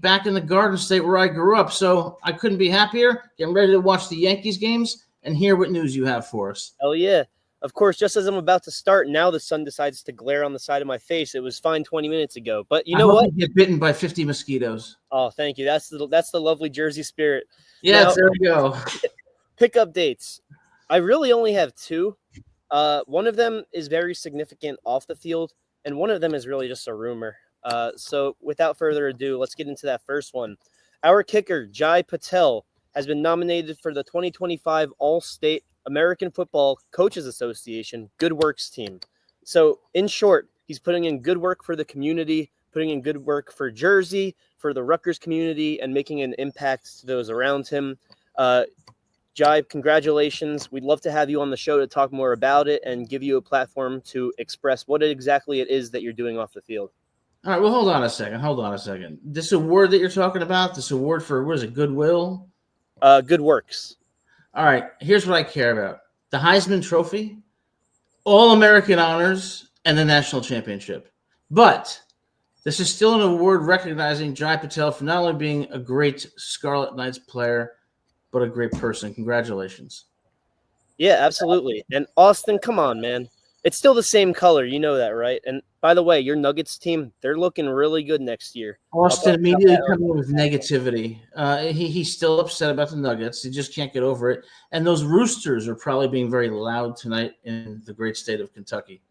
back in the Garden State where I grew up. So I couldn't be happier. Getting ready to watch the Yankees games and hear what news you have for us. Hell yeah. Of course, just as I'm about to start, now the sun decides to glare on the side of my face. It was fine 20 minutes ago. But you know what? You get bitten by 50 mosquitoes. Oh, thank you. That's the lovely Jersey spirit. Yes, there we go. Pickup dates. I really only have two. One of them is very significant off the field, and one of them is really just a rumor. So without further ado, let's get into that first one. Our kicker, Jai Patel, has been nominated for the 2025 All-State American Football Coaches Association Good Works team. So in short, he's putting in good work for the community, putting in good work for Jersey, for the Rutgers community, and making an impact to those around him. Jai, congratulations. We'd love to have you on the show to talk more about it and give you a platform to express what exactly it is that you're doing off the field. All right, well, hold on a second. This award that you're talking about, this award for, what is it, Goodwill? Good works. All right, here's what I care about. The Heisman Trophy, All-American honors, and the national championship. But this is still an award recognizing Jai Patel for not only being a great Scarlet Knights player, but a great person. Congratulations. Yeah, absolutely. And Austin, come on, man. It's still the same color. You know that, right? And by the way, your Nuggets team, they're looking really good next year. Austin immediately coming in with negativity. He's still upset about the Nuggets. He just can't get over it. And those Roosters are probably being very loud tonight in the great state of Kentucky.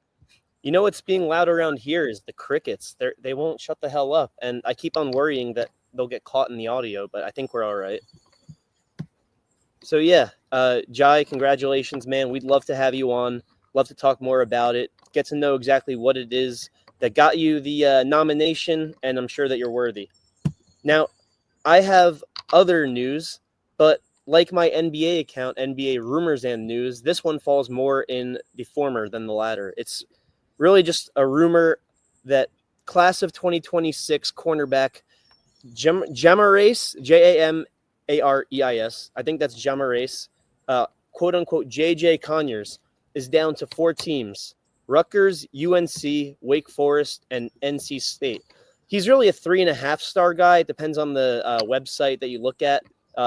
You know what's being loud around here is the crickets. They won't shut the hell up. And I keep on worrying that they'll get caught in the audio, but I think we're all right. So, yeah, Jai, congratulations, man. We'd love to have you on. Love to talk more about it. Get to know exactly what it is that got you the nomination, and I'm sure that you're worthy. Now, I have other news, but like my NBA account, NBA Rumors and News, this one falls more in the former than the latter. It's really just a rumor that class of 2026 cornerback Jamareis, Jamareis, I think that's Jamareis, quote-unquote JJ Conyers, is down to 4 teams: Rutgers, UNC, Wake Forest, and NC State. He's really a 3.5-star guy. It depends on the website that you look at.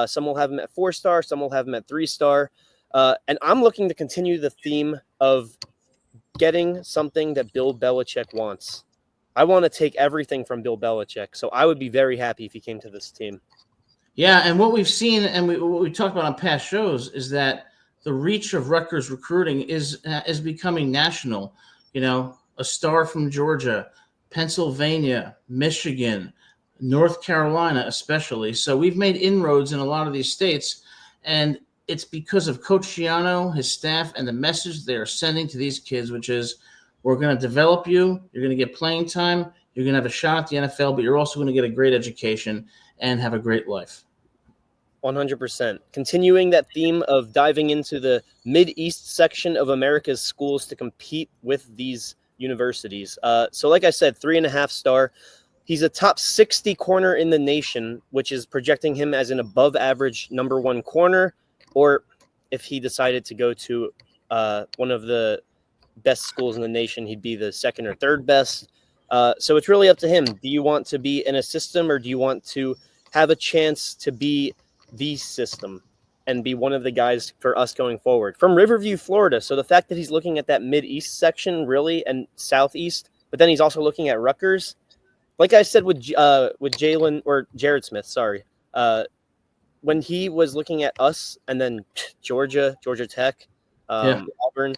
Some will have him at 4-star, some will have him at 3-star. And I'm looking to continue the theme of getting something that Bill Belichick wants. I want to take everything from Bill Belichick, so I would be very happy if he came to this team. Yeah, and what we've seen and what we talked about on past shows is that the reach of Rutgers recruiting is becoming national. You know, a star from Georgia, Pennsylvania, Michigan, North Carolina especially. So we've made inroads in a lot of these states, and it's because of Coach Schiano, his staff, and the message they are sending to these kids, which is, we're going to develop you, you're going to get playing time, you're going to have a shot at the NFL, but you're also going to get a great education and have a great life. 100%. Continuing that theme of diving into the Mid-East section of America's schools to compete with these universities. So like I said, 3.5-star. He's a top 60 corner in the nation, which is projecting him as an above average number 1 corner, or if he decided to go to one of the best schools in the nation, he'd be the 2nd or 3rd best. So it's really up to him. Do you want to be in a system, or do you want to have a chance to be the system and be one of the guys for us going forward? From Riverview, Florida. So the fact that he's looking at that Mid-East section really, and Southeast, but then he's also looking at Rutgers. Like I said with Jalen, or Jared Smith, sorry, when he was looking at us and then Georgia Tech, Auburn,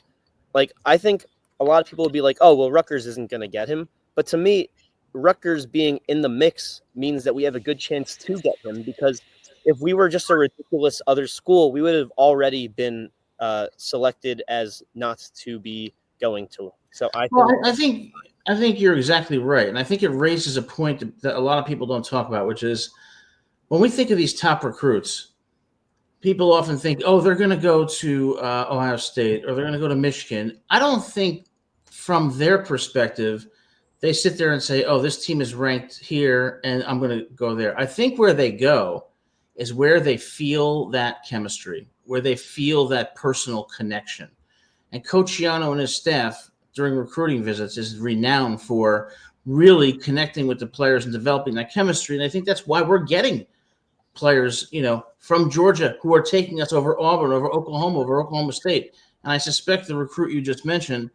like, I think a lot of people would be like, oh, well, Rutgers isn't going to get him. But to me, Rutgers being in the mix means that we have a good chance to get him, because if we were just a ridiculous other school, we would have already been selected as not to be going to. So I think you're exactly right. And I think it raises a point that a lot of people don't talk about, which is, when we think of these top recruits, people often think, oh, they're going to go to Ohio State, or they're going to go to Michigan. I don't think from their perspective, they sit there and say, oh, this team is ranked here and I'm going to go there. I think where they go is where they feel that chemistry, where they feel that personal connection. And Coach Schiano and his staff during recruiting visits is renowned for really connecting with the players and developing that chemistry. And I think that's why we're getting players, from Georgia who are taking us over Auburn, over Oklahoma State. And I suspect the recruit you just mentioned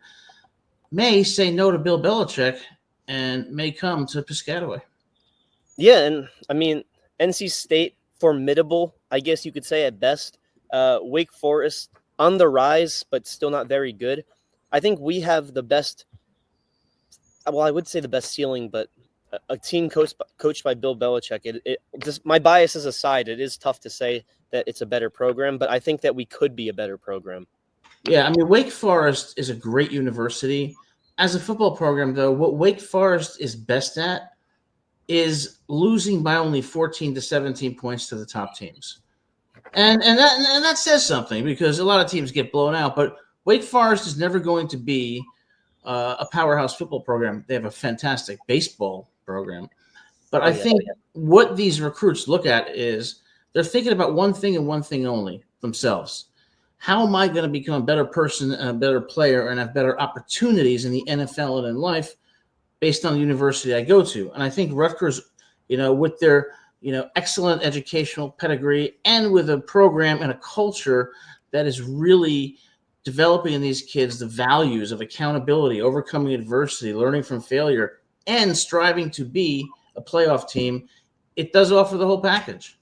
may say no to Bill Belichick and may come to Piscataway. Yeah, and I mean, NC State, formidable, I guess you could say at best. Wake Forest, on the rise, but still not very good. I think we have the best, well, I would say the best ceiling, but a team coached by Bill Belichick. It just, my biases aside, it is tough to say that it's a better program, but I think that we could be a better program. Yeah, I mean, Wake Forest is a great university. As a football program, though, what Wake Forest is best at is losing by only 14 to 17 points to the top teams. And that says something, because a lot of teams get blown out, but Wake Forest is never going to be a powerhouse football program. They have a fantastic baseball program. But I think what these recruits look at is they're thinking about one thing and one thing only, themselves. How am I going to become a better person and a better player and have better opportunities in the NFL and in life based on the university I go to? And I think Rutgers, with their, excellent educational pedigree and with a program and a culture that is really developing in these kids the values of accountability, overcoming adversity, learning from failure, and striving to be a playoff team, it does offer the whole package.